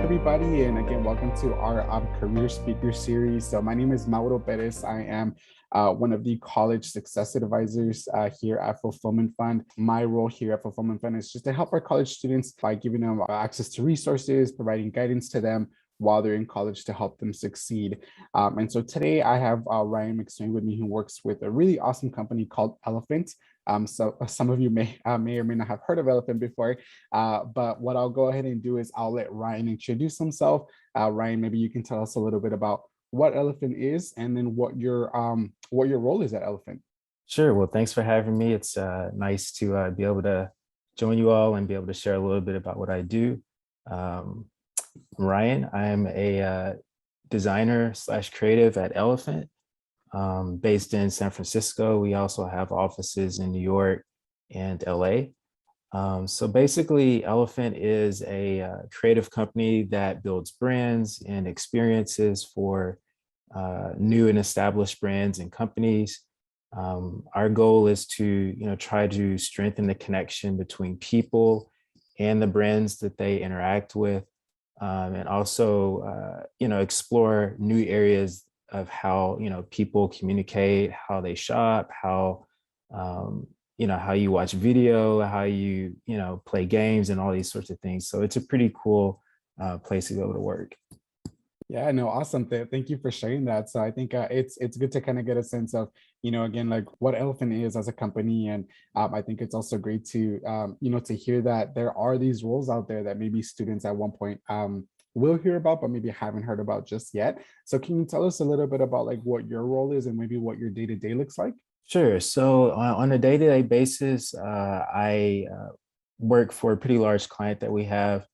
everybody, and again, welcome to our career speaker series. So my name is Mauro Perez. I am one of the college success advisors here at Fulfillment Fund. My role here at Fulfillment Fund is just to help our college students by giving them access to resources, providing guidance to them while they're in college to help them succeed. And so today I have Ryan McSwain with me, who works with a really awesome company called Elephant. So some of you may or may not have heard of Elephant before, but what I'll go ahead and do is I'll let Ryan introduce himself. Ryan, maybe you can tell us a little bit about what Elephant is, and then what your role is at Elephant. Sure. Well, thanks for having me. It's nice to be able to join you all and be able to share a little bit about what I do. Ryan, I'm a designer slash creative at Elephant, based in San Francisco. We also have offices in New York and LA. So basically, Elephant is a creative company that builds brands and experiences for new and established brands and companies. Our goal is to, try to strengthen the connection between people and the brands that they interact with, and also, explore new areas of how, people communicate, how they shop, how, how you watch video, how you, play games and all these sorts of things. So it's a pretty cool place to go to work. Yeah, no, awesome. Thank you for sharing that. So I think it's good to kind of get a sense of, again, like what Elephant is as a company. And I think it's also great to, to hear that there are these roles out there that maybe students at one point will hear about, but maybe haven't heard about just yet. So can you tell us a little bit about like what your role is and maybe what your day-to-day looks like? Sure. So on a day-to-day basis, I work for a pretty large client that we have.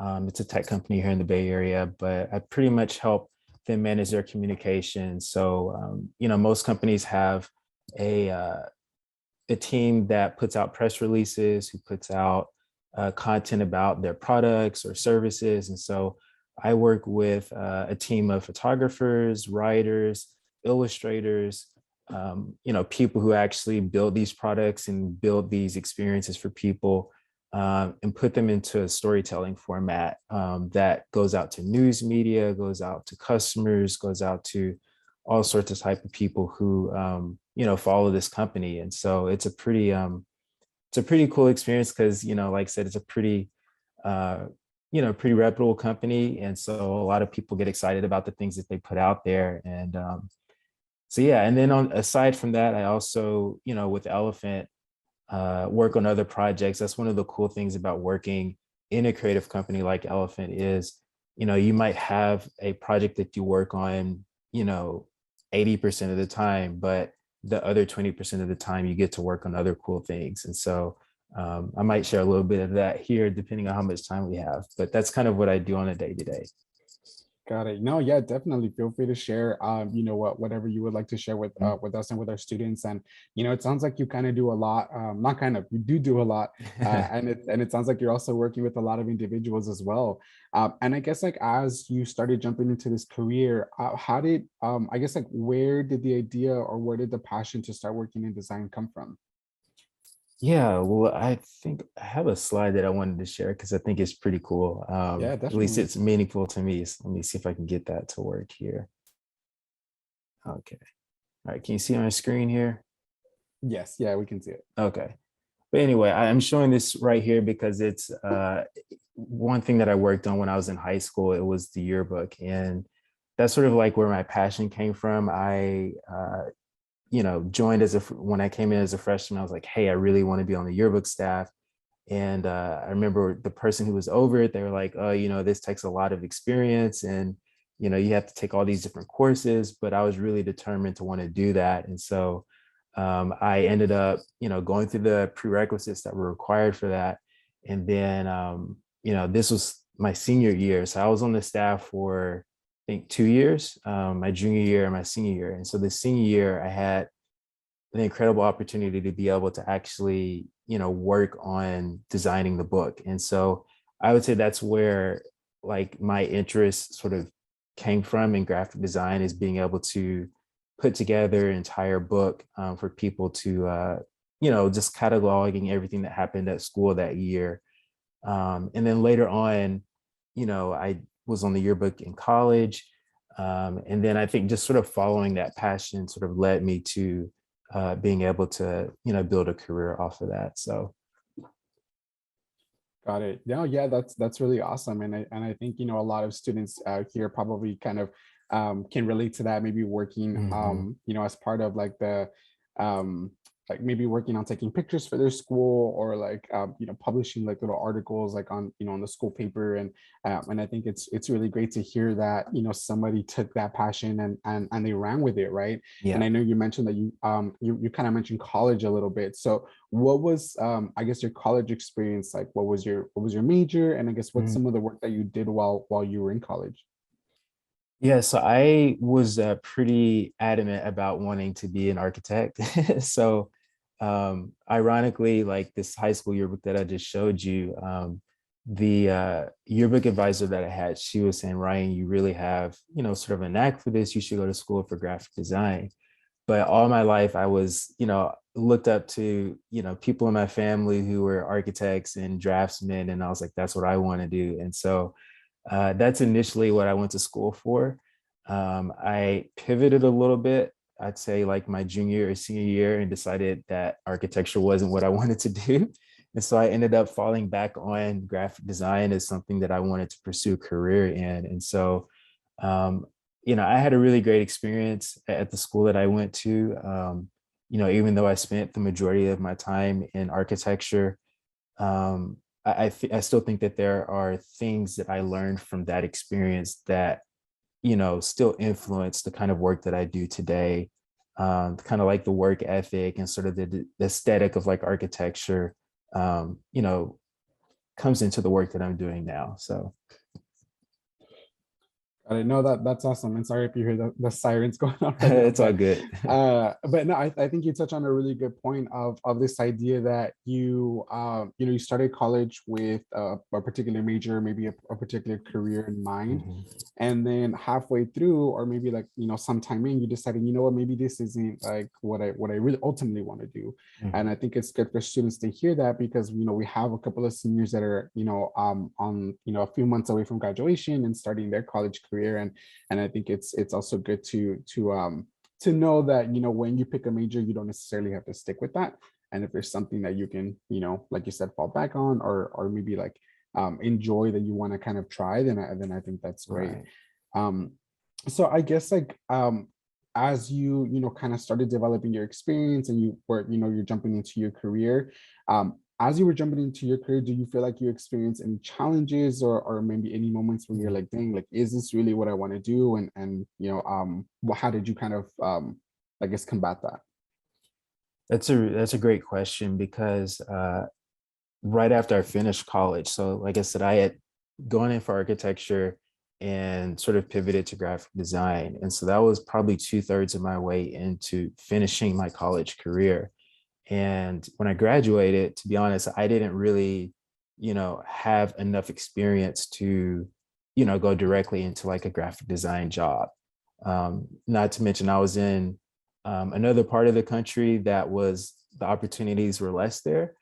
It's a tech company here in the Bay Area, but I pretty much help them manage their communication. So, most companies have a team that puts out press releases, who puts out content about their products or services. And so I work with a team of photographers, writers, illustrators, people who actually build these products and build these experiences for people, and put them into a storytelling format that goes out to news media, goes out to customers, goes out to all sorts of type of people who follow this company. And so it's a pretty cool experience because, like I said, it's a pretty pretty reputable company, and so a lot of people get excited about the things that they put out there. And so yeah, and then aside from that, I also, with Elephant, work on other projects. That's one of the cool things about working in a creative company like Elephant is, you might have a project that you work on, 80% of the time, but the other 20% of the time you get to work on other cool things. And so I might share a little bit of that here, depending on how much time we have, but that's kind of what I do on a day-to-day. Got it. No, yeah, definitely. Feel free to share, whatever you would like to share with us and with our students. And it sounds like you kind of do a lot. Not kind of, you do a lot, and it sounds like you're also working with a lot of individuals as well. And I guess like as you started jumping into this career, how did I guess like where did the idea or where did the passion to start working in design come from? Yeah, well, I think I have a slide that I wanted to share because I think it's pretty cool. Yeah, At least definitely. it's meaningful to me. So let me see if I can get that to work here. Okay. All right. Can you see on the screen here? Yes, yeah, we can see it. Okay. But anyway, I'm showing this right here because it's one thing that I worked on when I was in high school. It was the yearbook. And that's sort of like where my passion came from. I joined when I came in as a freshman, I was like, hey, I really want to be on the yearbook staff. And I remember the person who was over it, they were like, oh, this takes a lot of experience and, you have to take all these different courses, but I was really determined to want to do that. And so I ended up, going through the prerequisites that were required for that. And then, this was my senior year. So I was on the staff for, I think, 2 years, my junior year and my senior year. And so the senior year, I had an incredible opportunity to be able to actually, work on designing the book. And so I would say that's where like my interest sort of came from in graphic design, is being able to put together an entire book for people to, just cataloging everything that happened at school that year. And then later on, I was on the yearbook in college. And then I think just sort of following that passion sort of led me to being able to, build a career off of that. So. Got it. No, yeah, that's really awesome, and I think a lot of students here probably kind of can relate to that. Maybe working Mhm. as part of like the um, like maybe working on taking pictures for their school, or like publishing like little articles like on on the school paper, and I think it's really great to hear that somebody took that passion and they ran with it, right? And Yeah. I know you mentioned that you kind of mentioned college a little bit. So what was I guess your college experience like? What was your major, and I guess what's some of the work that you did while you were in college? Yeah, so I was pretty adamant about wanting to be an architect. So, ironically, like this high school yearbook that I just showed you, the yearbook advisor that I had, she was saying, Ryan, you really have, sort of a knack for this. You should go to school for graphic design. But all my life, I was, looked up to, people in my family who were architects and draftsmen, and I was like, that's what I want to do. And so that's initially what I went to school for. I pivoted a little bit, I'd say like my junior or senior year, and decided that architecture wasn't what I wanted to do. And so I ended up falling back on graphic design as something that I wanted to pursue a career in. And so, um, I had a really great experience at the school that I went to. Even though I spent the majority of my time in architecture, um, I still think that there are things that I learned from that experience that still influence the kind of work that I do today. Kind of like the work ethic and sort of the aesthetic of like architecture, um, you know, comes into the work that I'm doing now. So. I didn't know that. That's awesome. And sorry if you hear the sirens going on right now, It's all but good. but no, I think you touch on a really good point of this idea that you started college with a particular major, maybe a particular career in mind, Mhm. and then halfway through, or maybe like sometime in, you decided, what, maybe this isn't like what I really ultimately want to do. And I Mhm. think it's good for students to hear that, because we have a couple of seniors that are on a few months away from graduation and starting their college career, and I think it's also good to know that when you pick a major, you don't necessarily have to stick with that. And if there's something that you can like you said, fall back on, or maybe like enjoy, that you want to kind of try, then I think that's great. Right. um so I guess like as you kind of started developing your experience, and you're jumping into your career, as you were jumping into your career, do you feel like you experienced any challenges, or maybe any moments where you're Mhm. like, dang, like, is this really what I want to do? And how did you kind of I guess combat that? That's a great question because right after I finished college, so like I said, I had gone in for architecture and sort of pivoted to graphic design. And so that was probably 2/3 of my way into finishing my college career. And when I graduated, to be honest, I didn't really, have enough experience to, go directly into like a graphic design job. Not to mention, I was in another part of the country that was the opportunities were less there.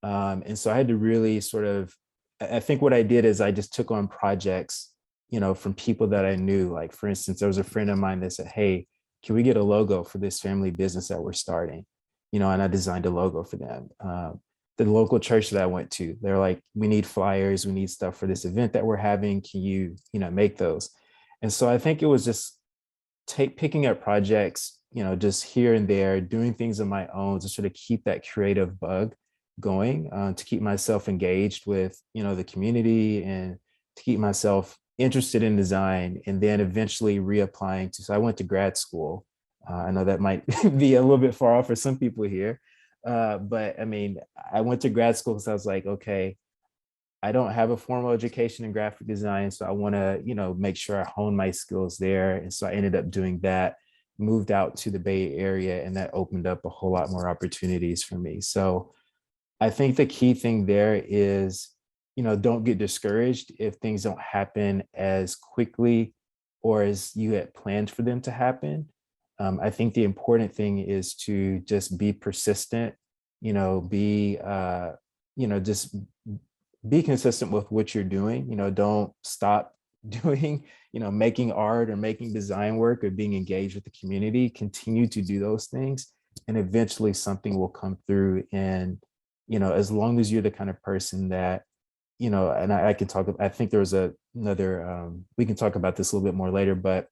And so I had to really sort of, I think what I did is I just took on projects, from people that I knew. Like, for instance, there was a friend of mine that said, hey, can we get a logo for this family business that we're starting? And I designed a logo for them. The local church that I went to, they're like, we need flyers, we need stuff for this event that we're having. Can you, make those? And so I think it was just picking up projects, just here and there, doing things on my own to sort of keep that creative bug going, to keep myself engaged with, the community, and to keep myself interested in design, and then eventually reapplying to. So I went to grad school. I know that might be a little bit far off for some people here, but I mean, I went to grad school because I was like, okay, I don't have a formal education in graphic design, so I want to, make sure I hone my skills there. And so I ended up doing that, moved out to the Bay Area, and that opened up a whole lot more opportunities for me. So I think the key thing there is, don't get discouraged if things don't happen as quickly or as you had planned for them to happen. I think the important thing is to just be persistent, be, just be consistent with what you're doing. Don't stop doing, making art or making design work or being engaged with the community, continue to do those things. And eventually something will come through. And, as long as you're the kind of person that, and I can talk, I think there was another, we can talk about this a little bit more later, but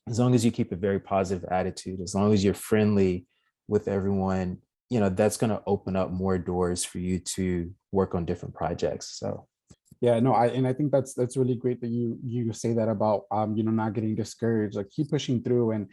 as long as you keep a very positive attitude, as long as you're friendly with everyone, that's going to open up more doors for you to work on different projects. So Yeah, no, I think that's really great that you say that about not getting discouraged, like keep pushing through. And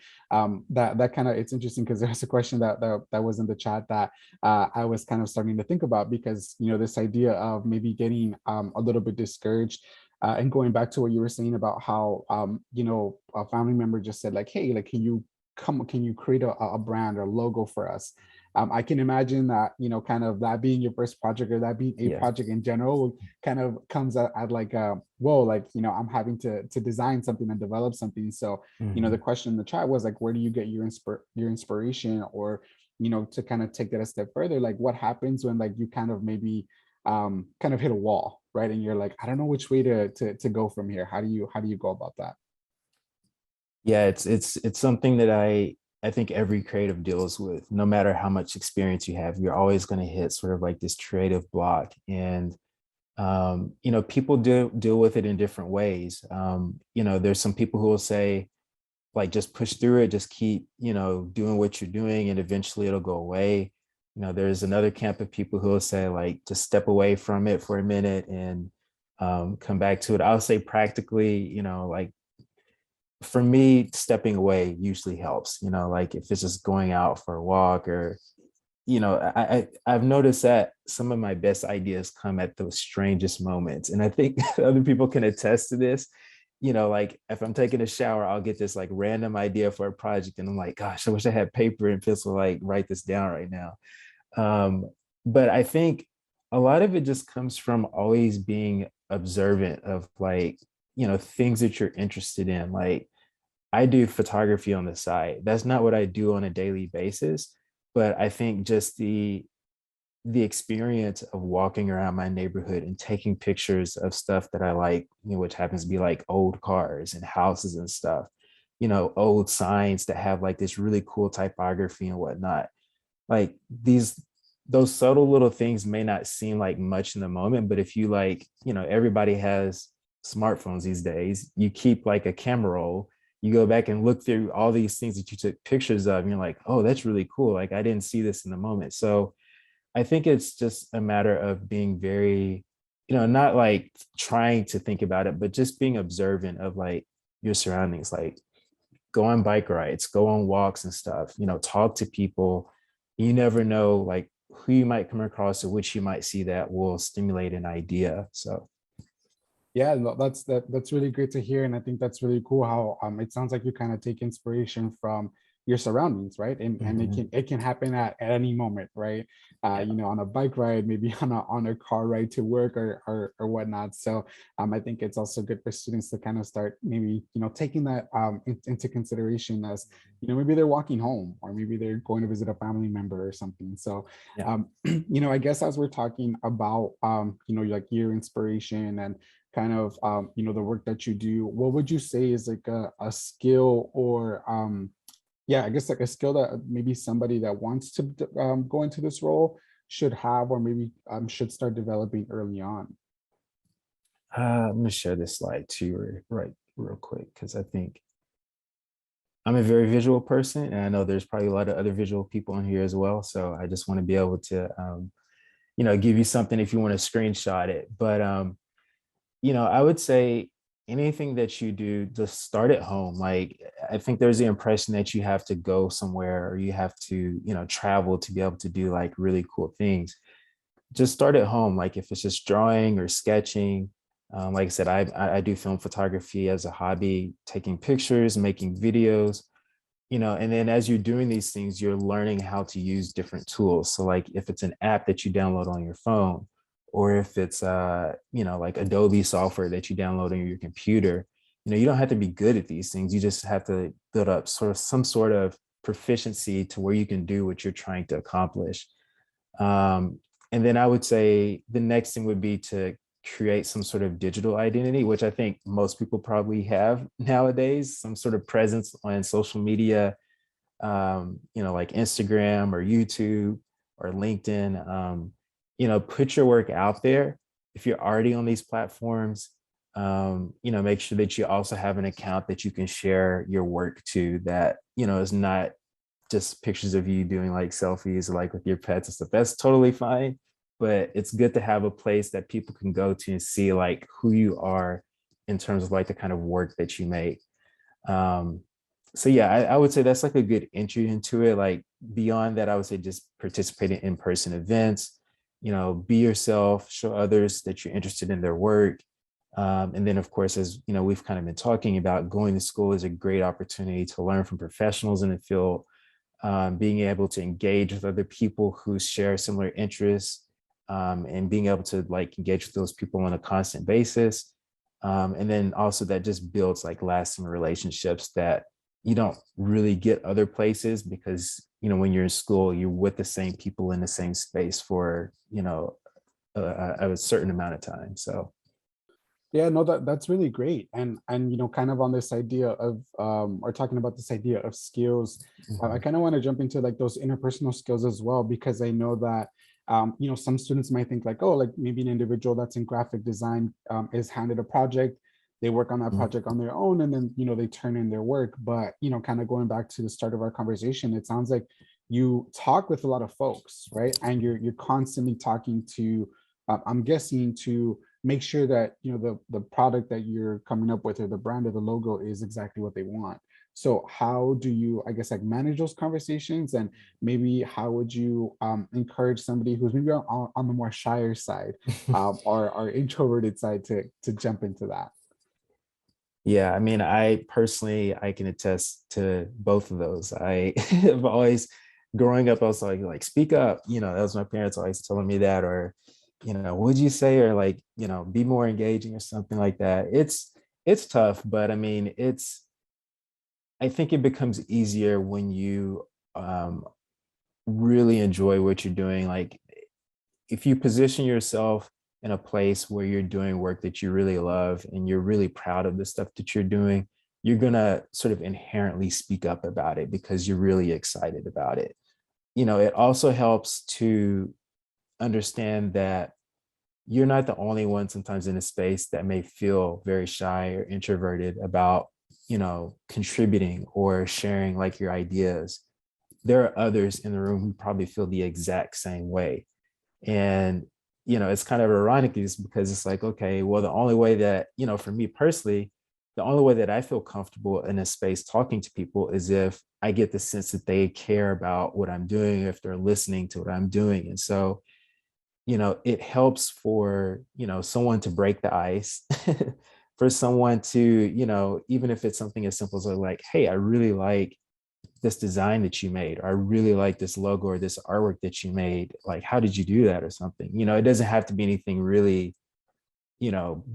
that kind of, it's interesting because there's a question that was in the chat that I was kind of starting to think about, because this idea of maybe getting a little bit discouraged. And going back to what you were saying about how a family member just said like, hey, like can you create a brand or logo for us? I can imagine that, kind of that being your first project, or that being a yeah. project in general, kind of comes at like, whoa, like, I'm having to design something and develop something. So, the Mhm. question in the chat was like, where do you get your inspiration, or, to kind of take that a step further, like what happens when like you kind of maybe kind of hit a wall, right? And you're like, I don't know which way to go from here. How do you go about that? Yeah, it's something that I think every creative deals with. No matter how much experience you have, you're always going to hit sort of like this creative block. And people do deal with it in different ways. There's some people who will say, like, just push through it, just keep, doing what you're doing, and eventually it'll go away. There's another camp of people who will say, like, just step away from it for a minute and come back to it. I'll say practically, like, for me, stepping away usually helps, like if it's just going out for a walk, or I've noticed that some of my best ideas come at those strangest moments. And I think other people can attest to this. Like if I'm taking a shower, I'll get this like random idea for a project. And I'm like, gosh, I wish I had paper and pencil, like write this down right now. Um, but I think a lot of it just comes from always being observant of, like, things that you're interested in. Like, I do photography on the side. That's not what I do on a daily basis, but I think just the experience of walking around my neighborhood and taking pictures of stuff that I like, which happens to be like old cars and houses and stuff, old signs that have like this really cool typography and whatnot. Like those subtle little things may not seem like much in the moment, but if you, like, everybody has smartphones these days, you keep like a camera roll, you go back and look through all these things that you took pictures of, and you're like, oh, that's really cool, like I didn't see this in the moment. So I think it's just a matter of being very, not like trying to think about it, but just being observant of like your surroundings. Like, go on bike rides, go on walks and stuff, talk to people. You never know, like, who you might come across or which you might see that will stimulate an idea. So Yeah, no, that's really great to hear, and I think that's really cool how it sounds like you kind of take inspiration from your surroundings, right? And it mhm, can happen at any moment, right? yeah. On a bike ride, maybe on a car ride to work, or whatnot. So I think it's also good for students to kind of start maybe taking that into consideration, as maybe they're walking home, or maybe they're going to visit a family member or something. So Yeah. I guess as we're talking about like your inspiration and kind of the work that you do, what would you say is like a skill, or yeah, I guess like a skill that maybe somebody that wants to go into this role should have, or maybe should start developing early on? I'm going to share this slide too, right, real quick, because I think I'm a very visual person, and I know there's probably a lot of other visual people in here as well. So I just want to be able to, give you something if you want to screenshot it. But I would say anything that you do, just start at home. Like, I think there's the impression that you have to go somewhere, or you have to, travel to be able to do like really cool things. Just start at home. Like, if it's just drawing or sketching, like I said, I do film photography as a hobby, taking pictures, making videos, and then as you're doing these things, you're learning how to use different tools. So like if it's an app that you download on your phone, or if it's like Adobe software that you download on your computer, you don't have to be good at these things. You just have to build up sort of some sort of proficiency to where you can do what you're trying to accomplish. um, and then I would say the next thing would be to create some sort of digital identity, which I think most people probably have nowadays, some sort of presence on social media, like Instagram or YouTube or LinkedIn. Put your work out there. If you're already on these platforms, make sure that you also have an account that you can share your work to, that, is not just pictures of you doing like selfies like with your pets and stuff. That's totally fine. But it's good to have a place that people can go to and see like who you are in terms of like the kind of work that you make. So yeah, I would say that's like a good entry into it. Like beyond that, I would say just participate in in-person events, be yourself, show others that you're interested in their work. And then of course, as we've kind of been talking about, going to school is a great opportunity to learn from professionals in the field, being able to engage with other people who share similar interests, and being able to like engage with those people on a constant basis. And then also that just builds like lasting relationships that you don't really get other places, because when you're in school, you're with the same people in the same space for a certain amount of time. So Yeah, no, that's really great. And kind of on this idea of or talking about this idea of skills, I kind of want to jump into like those interpersonal skills as well, because I know that some students might think like, oh, like maybe an individual that's in graphic design is handed a project, they work on that project on their own, and then they turn in their work. But kind of going back to the start of our conversation, it sounds like you talk with a lot of folks, right? And you're constantly talking to, I'm guessing, to make sure that the product that you're coming up with, or the brand or the logo, is exactly what they want. So how do you, I guess, like manage those conversations? And maybe how would you encourage somebody who's maybe on the more shyer side, or introverted side, to jump into that? Yeah, I mean, I can attest to both of those. I have always, growing up, I was like speak up. That was my parents always telling me that, or what'd you say, or like be more engaging or something like that. It's tough, but I mean, I think it becomes easier when you really enjoy what you're doing. Like if you position yourself in a place where you're doing work that you really love and you're really proud of the stuff that you're doing, you're going to sort of inherently speak up about it because you're really excited about it. It also helps to understand that you're not the only one sometimes in a space that may feel very shy or introverted about, contributing or sharing like your ideas. There are others in the room who probably feel the exact same way. And, it's kind of ironic is because it's like, okay, well, the only way that, for me personally, the only way that I feel comfortable in a space talking to people is if I get the sense that they care about what I'm doing, if they're listening to what I'm doing. And so, it helps for, someone to break the ice, for someone to, even if it's something as simple as like, hey, I really like this design that you made, or I really like this logo or this artwork that you made. Like, how did you do that or something? It doesn't have to be anything really,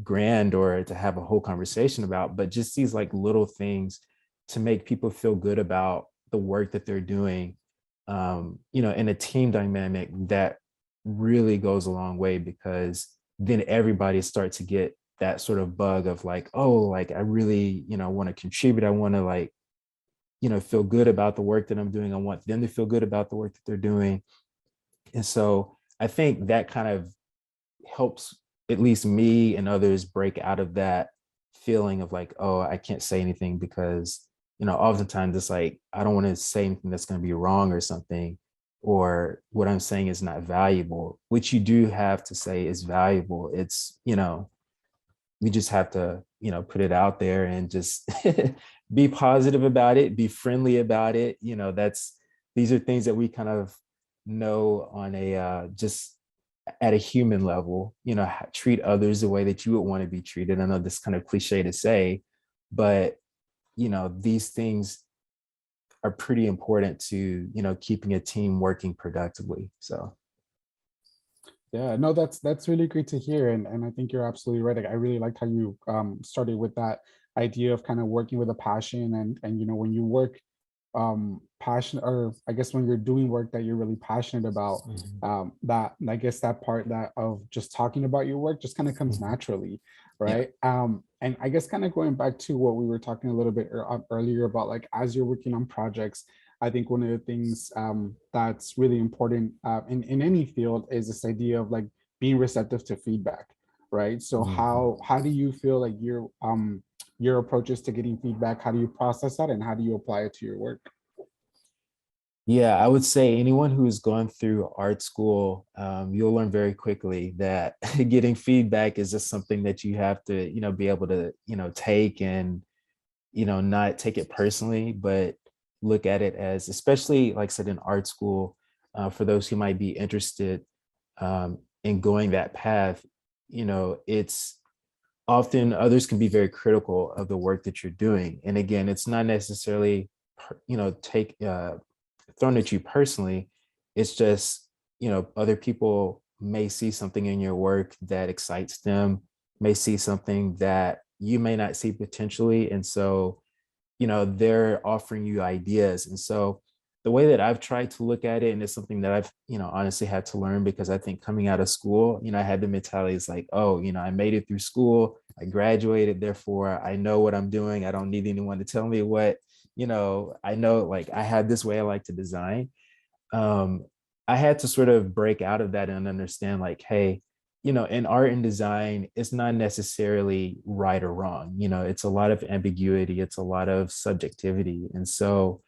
grand or to have a whole conversation about, but just these like little things to make people feel good about the work that they're doing, in a team dynamic that really goes a long way, because then everybody starts to get that sort of bug of like, oh, like I really, want to contribute. I want to like, feel good about the work that I'm doing. I want them to feel good about the work that they're doing. And so I think that kind of helps at least me and others break out of that feeling of like, oh, I can't say anything because, oftentimes it's like, I don't want to say anything that's going to be wrong or something, or what I'm saying is not valuable, which you do have to say is valuable. It's, we just have to, put it out there and just be positive about it, be friendly about it. These are things that we kind of know on a just at a human level, treat others the way that you would want to be treated. I know this kind of cliche to say, but these things are pretty important to, keeping a team working productively. So Yeah, no, that's really great to hear. And I think you're absolutely right. Like, I really liked how you started with that idea of kind of working with a passion. And when you work passionate, or I guess when you're doing work that you're really passionate about, Mhm, that I guess that part that of just talking about your work just kind of comes mhm. naturally, Yeah. right? And I guess kind of going back to what we were talking a little bit earlier about, like, as you're working on projects, I think one of the things that's really important in any field is this idea of like being receptive to feedback, right? So Mhm. how do you feel like your approaches to getting feedback? How do you process that, and how do you apply it to your work? Yeah, I would say anyone who's gone through art school, you'll learn very quickly that getting feedback is just something that you have to, be able to, take and, not take it personally, but look at it as, especially like I said, in art school, for those who might be interested in going that path, it's often others can be very critical of the work that you're doing. And again, it's not necessarily, take thrown at you personally. It's just, other people may see something in your work that excites them, may see something that you may not see potentially. And so, they're offering you ideas. And so the way that I've tried to look at it, and it's something that I've, honestly had to learn, because I think coming out of school, I had the mentality is like, oh, I made it through school, I graduated, therefore I know what I'm doing. I don't need anyone to tell me what, I know, like I had this way I like to design. um, I had to sort of break out of that and understand, like, hey, in art and design, it's not necessarily right or wrong. It's a lot of ambiguity, it's a lot of subjectivity. And so,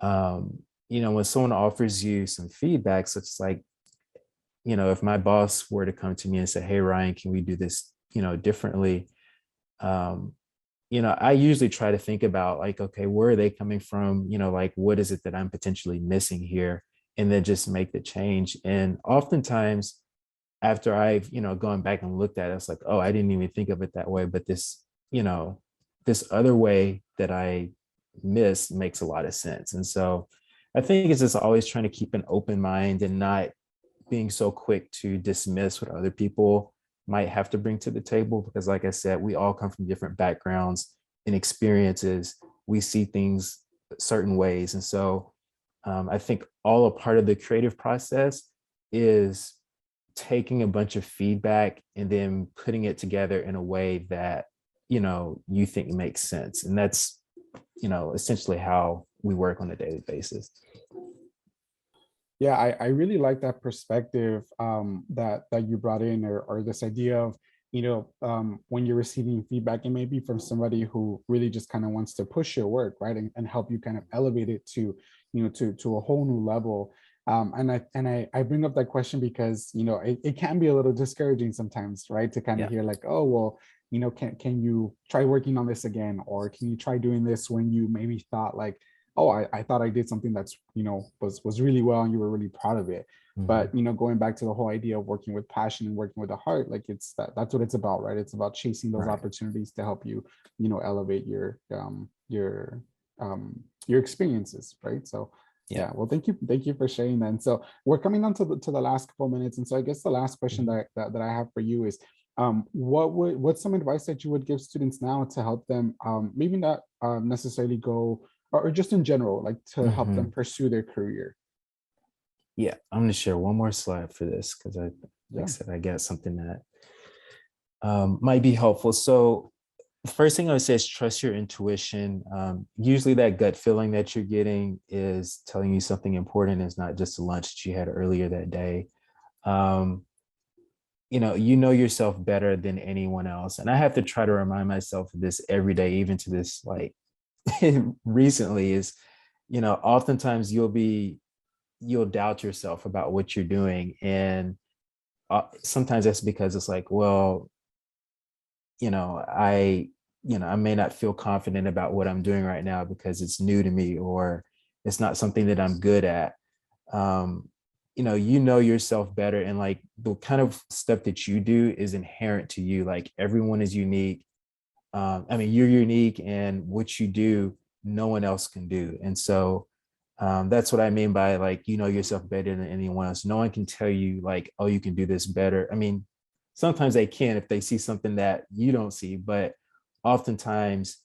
when someone offers you some feedback, such as like, if my boss were to come to me and say, hey, Ryan, can we do this, differently? Um, I usually try to think about like, okay, where are they coming from? Like, what is it that I'm potentially missing here? And then just make the change. And oftentimes, after I've, gone back and looked at it, it's like, oh, I didn't even think of it that way. But you know, this other way that I missed makes a lot of sense. And so I think it's just always trying to keep an open mind and not being so quick to dismiss what other people might have to bring to the table, because like I said, we all come from different backgrounds and experiences. We see things certain ways. And so I think all a part of the creative process is taking a bunch of feedback and then putting it together in a way that you think makes sense. And that's essentially how we work on a daily basis. Yeah, I really like that perspective that you brought in, or this idea of, when you're receiving feedback, and maybe from somebody who really just kind of wants to push your work, right, and help you kind of elevate it to, to a whole new level. And I bring up that question because, it can be a little discouraging sometimes, right, to kind of Yeah. hear like, oh, well, can you try working on this again, or can you try doing this, when you maybe thought like, oh, I thought I did something that's, was really well, and you were really proud of it. But, Mhm. going back to the whole idea of working with passion and working with the heart, like, that's what it's about, right? It's about chasing those Right. opportunities to help you, elevate your experiences, right? So Yeah. yeah, well, thank you for sharing that. And so we're coming on to the last couple minutes, and so I guess the last question Mhm. that I have for you is, what's some advice that you would give students now to help them, maybe not necessarily go, or just in general, like, to help them Mhm. pursue their career? Yeah, I'm going to share one more slide for this because like I Yeah. said, I got something that might be helpful. So the first thing I would say is trust your intuition. Usually that gut feeling that you're getting is telling you something important. It's not just a lunch that you had earlier that day. Um, you know yourself better than anyone else. And I have to try to remind myself of this every day, even to this, like, recently, is, oftentimes you'll doubt yourself about what you're doing. And sometimes that's because it's like, well, you know, I, I may not feel confident about what I'm doing right now because it's new to me, or it's not something that I'm good at. Um, you know yourself better, and like the kind of stuff that you do is inherent to you. Like everyone is unique. I mean, you're unique, and what you do, no one else can do. And so that's what I mean by, like, yourself better than anyone else. No one can tell you like, oh, you can do this better. I mean, sometimes they can if they see something that you don't see, but oftentimes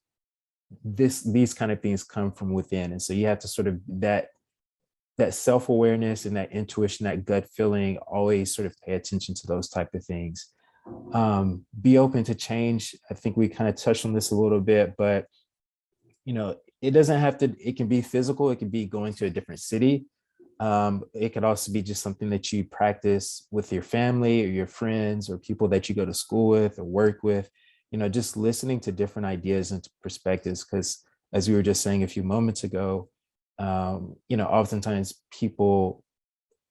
these kind of things come from within. And so you have to sort of that self-awareness and that intuition, that gut feeling, always sort of pay attention to those type of things. Be open to change. I think we kind of touched on this a little bit, but it doesn't have to, it can be physical, it can be going to a different city. It could also be just something that you practice with your family or your friends or people that you go to school with or work with, just listening to different ideas and perspectives. Because as we were just saying a few moments ago, oftentimes people,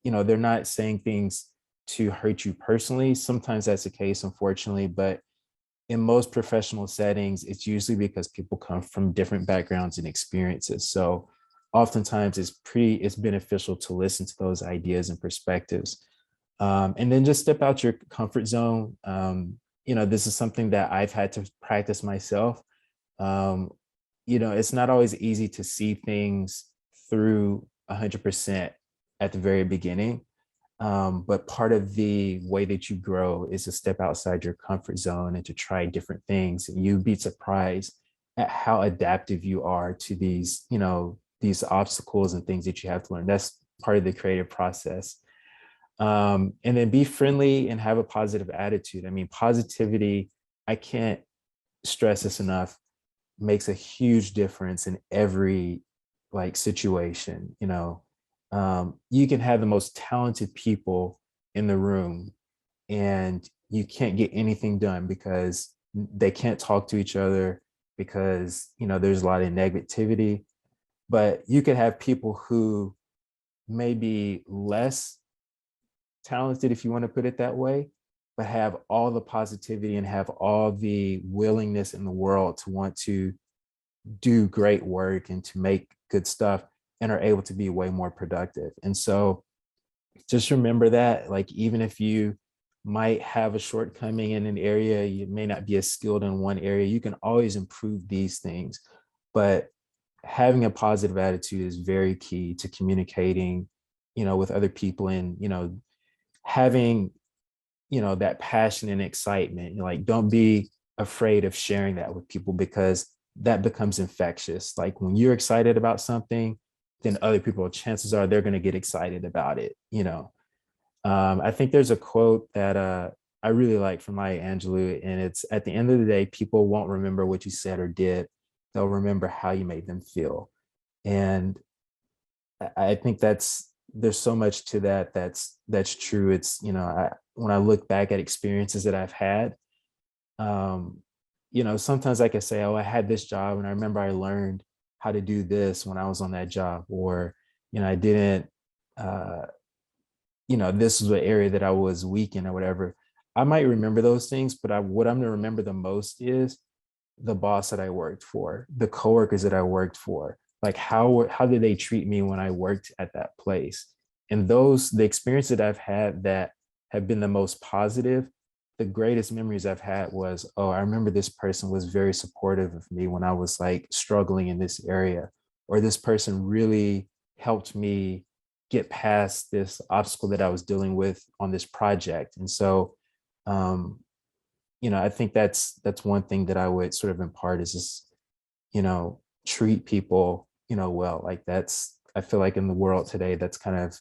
they're not saying things to hurt you personally. Sometimes that's the case, unfortunately, but in most professional settings, it's usually because people come from different backgrounds and experiences. So oftentimes it's beneficial to listen to those ideas and perspectives. And then just step out your comfort zone. This is something that I've had to practice myself. It's not always easy to see things through 100% at the very beginning. But part of the way that you grow is to step outside your comfort zone and to try different things. And you'd be surprised at how adaptive you are to these obstacles and things that you have to learn. That's part of the creative process. And then be friendly and have a positive attitude. I mean, positivity, I can't stress this enough, makes a huge difference in every situation. You can have the most talented people in the room and you can't get anything done because they can't talk to each other, because there's a lot of negativity. But you could have people who may be less talented, if you want to put it that way, but have all the positivity and have all the willingness in the world to want to do great work and to make good stuff, and are able to be way more productive. And so just remember that, even if you might have a shortcoming in an area, you may not be as skilled in one area, you can always improve these things. But having a positive attitude is very key to communicating, with other people, and, having, that passion and excitement. Don't be afraid of sharing that with people, because that becomes infectious. When you're excited about something, then other people, chances are they're going to get excited about it. I think there's a quote that I really like from Maya Angelou, and it's, at the end of the day, people won't remember what you said or did. They'll remember how you made them feel. And I think there's so much to that. That's true. It's, when I look back at experiences that I've had, sometimes I can say, oh, I had this job and I remember I learned how to do this when I was on that job, or, I didn't, this is an area that I was weak in or whatever. I might remember those things, but what I'm going to remember the most is the boss that I worked for, the coworkers that I worked for. How did they treat me when I worked at that place? And the experience that I've had that have been the most positive, the greatest memories I've had was, oh, I remember this person was very supportive of me when I was struggling in this area, or this person really helped me get past this obstacle that I was dealing with on this project. And so, I think that's one thing that I would sort of impart is just, treat people, well. I feel like in the world today, that's kind of,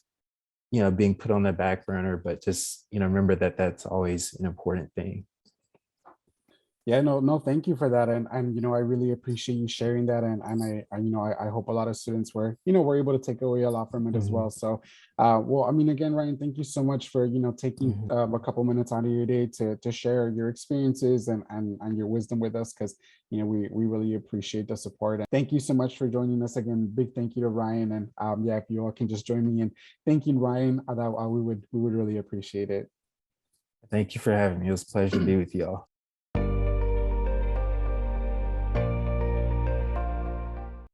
being put on the back burner, but just, remember that that's always an important thing. Yeah, no, thank you for that, and I really appreciate you sharing that, and I hope a lot of students were able to take away a lot from it as Mhm. well. So, well, I mean, again, Ryan, thank you so much for taking Mhm. a couple minutes out of your day to share your experiences and your wisdom with us, because we really appreciate the support. And thank you so much for joining us again. Big thank you to Ryan, and yeah, if you all can just join me in thanking Ryan, that we would really appreciate it. Thank you for having me. It was a pleasure to be with y'all.